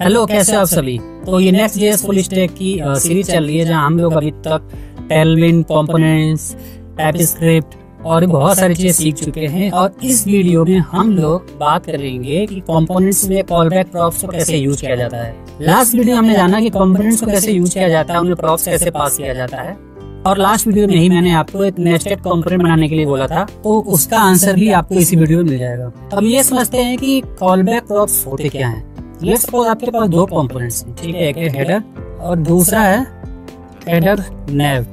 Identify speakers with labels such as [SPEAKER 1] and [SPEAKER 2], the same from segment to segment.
[SPEAKER 1] Hello, कैसे आप सभी। तो ये Next.js फुल स्टैक की सीरीज चल रही है, जहां हम लोग अभी तक टेलविन, कंपोनेंट्स, टाइपस्क्रिप्ट और बहुत सारी चीजें सीख चुके हैं। और इस वीडियो में हम लोग बात करेंगे कि कंपोनेंट्स में कॉलबैक प्रॉप्स को कैसे यूज किया जाता है। लास्ट वीडियो हमने जाना कि कंपोनेंट्स को कैसे यूज किया जाता है, उन्हें प्रॉप्स कैसे पास किया जाता है। और लास्ट वीडियो में ही मैंने आपको एक नेस्टेड कंपोनेंट बनाने के लिए बोला था, तो उसका आंसर भी आपको इसी वीडियो में मिल जाएगा। अब ये समझते हैं कि कॉलबैक प्रॉप्स होते क्या हैं। लेट्स सपोज आपके पास दो कंपोनेंट्स हैं, ठीक है, एक है हेडर और दूसरा है हेडर नेव,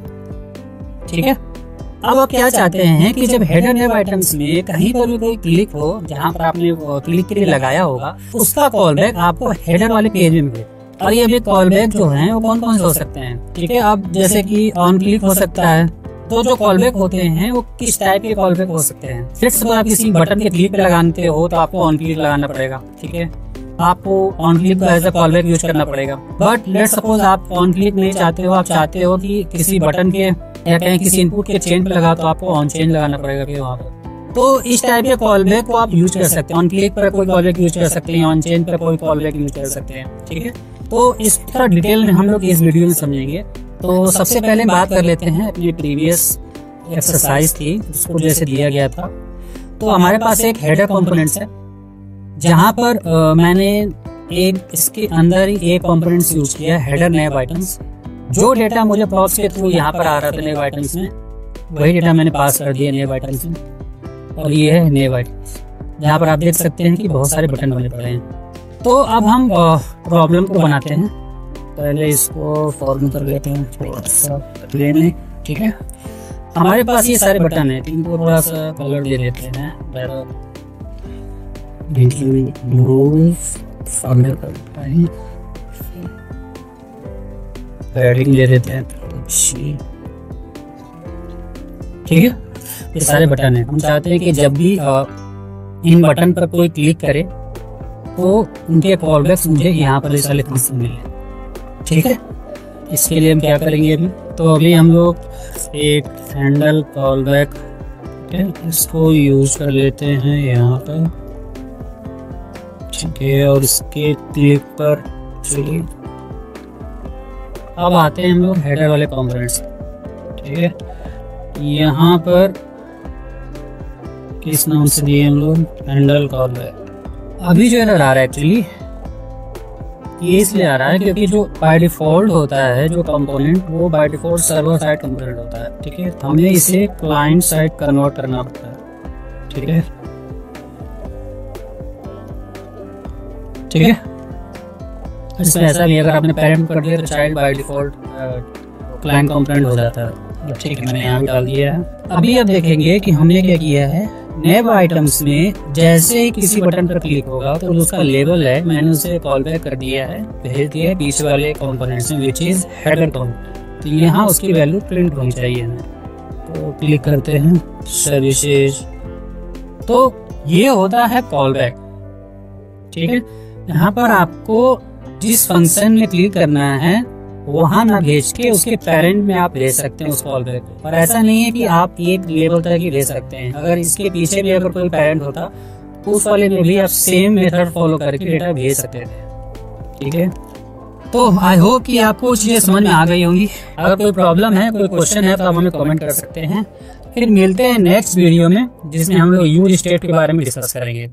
[SPEAKER 1] ठीक है। अब आप क्या चाहते हैं कि जब हेडर नेव आइटम्स में कहीं पर भी कोई क्लिक हो, जहां पर आपने क्लिक के लिए लगाया होगा, उसका कॉलबैक आपको हेडर वाले पेज में मिले। और ये भी कॉलबैक जो है वो कौन कौन से हो सकते हैं, ठीक है। अब जैसे कि ऑन क्लिक हो सकता है, तो जो कॉलबैक होते हैं वो किस टाइप के कॉलबैक हो सकते हैं। लेट्स सपोज आप किसी बटन के क्लिक पे लगाते हो तो आपको ऑन क्लिक लगाना पड़ेगा, ठीक है। आपको ऑन क्लिक का एज अ कॉलबैक यूज करना पड़ेगा। बट लेट्स सपोज आप ऑन क्लिक नहीं चाहते हो, आप चाहते हो कि किसी बटन के या कहीं किसी इनपुट के चेन पे लगा, तो आपको ऑन चेन लगाना पड़ेगा फिर वहाँ पर। तो इस टाइप के कॉलबैक को आप यूज कर सकते हैं। ऑन क्लिक पर कोई कॉलबैक यूज कर सकते हैं, ऑन चेन पर कोई कॉलबैक यूज कर सकते हैं, ठीक है। तो इस तरह डिटेल में हम लोग इस वीडियो में समझेंगे। तो सबसे पहले बात कर लेते हैं अपनी प्रीवियस एक्सरसाइज थी, उसको जैसे दिया गया था। तो हमारे पास एक हेडर कंपोनेंट्स है, जहां पर मैंने एक इसके अंदर ही एक कंपोनेंट्स यूज किया हेडर नेव आइटम्स। जो डेटा मुझे प्रॉप्स के थ्रू यहाँ पर आ रहा था नेव आइटम्स में, वही डेटा मैंने पास कर दिया नेव आइटम्स में। और ये है नेव आइटम्स, जहाँ पर आप देख सकते हैं कि बहुत सारे बटन बने पड़े हैं। तो अब हम प्रॉब्लम को बनाते हैं। पहले इसको फॉर्म कर लेते हैं थोड़ा सा प्लेन में, ठीक है। हमारे पास ये सारे बटन है, इनको थोड़ा सा कलर दे देते हैं, हेडिंग दे देते हैं, ठीक है। ये सारे बटन है। हम चाहते हैं कि जब भी इन बटन पर कोई क्लिक करे तो उनके कॉलबैक्स मुझे यहाँ पर इस वाले फंक्शन मिले, ठीक है। इसके लिए हम क्या करेंगे अभी, तो अभी हम लोग एक हैंडल कॉलबैक, इसको यूज कर लेते हैं यहाँ पर, ठीक है। और इसके क्लिक पर चलिए अब आते हैं हम लोग हेडर वाले कंपोनेंट्स, ठीक है। यहाँ पर किस नाम से दिए हम लोग, हैंडल कॉलबैक। अभी जो एरर आ रहा है एक्चुअली ये इसलिए आ रहा है क्योंकि जो बाय डिफॉल्ट होता है जो कंपोनेंट, वो by default server side component होता है, ठीक है। हमें इसे क्लाइंट साइड कन्वर्ट करना पड़ता है, ठीक है, ठीक है। इसमें ऐसा नहीं, अगर आपने पेरेंट कर दिया तो child by default client component हो जाता है, ठीक है। मैंने यहाँ भी डाल दिया है। अभी आप देखेंगे कि हमने क्या किया है, नेव आइटम्स में जैसे ही किसी बटन पर क्लिक होगा तो उसका लेबल है, मैंने उसे कॉलबैक कर दिया है, भेज दिया है बीच वाले कंपोनेंट्स में, विच इज हेडर कंपोनेंट। तो यहाँ उसकी वैल्यू प्रिंट होनी चाहिए हमें। तो क्लिक करते हैं सर्विसेज, तो ये होता है कॉलबैक, ठीक है। यहाँ पर आपको जिस फंक्शन में क्लिक करना है वहां ना भेज के उसके पेरेंट में आप भेज सकते हैं उस कॉलबैक को। और ऐसा नहीं है कि आप एक लेवल तक ही भेज सकते हैं, अगर इसके पीछे भी अगर कोई पेरेंट होता तो उस वाले में भी आप सेम मेथड फॉलो करके डेटा भेज सकते थे, ठीक है। तो आई होप कि आपको चीजें समझ में आ गई होंगी। अगर कोई प्रॉब्लम है, कोई क्वेश्चन है, तो आप हमें कमेंट कर सकते हैं। फिर मिलते हैं नेक्स्ट वीडियो में, जिसमें हम लोग यूज स्टेट के बारे में डिस्कस करेंगे।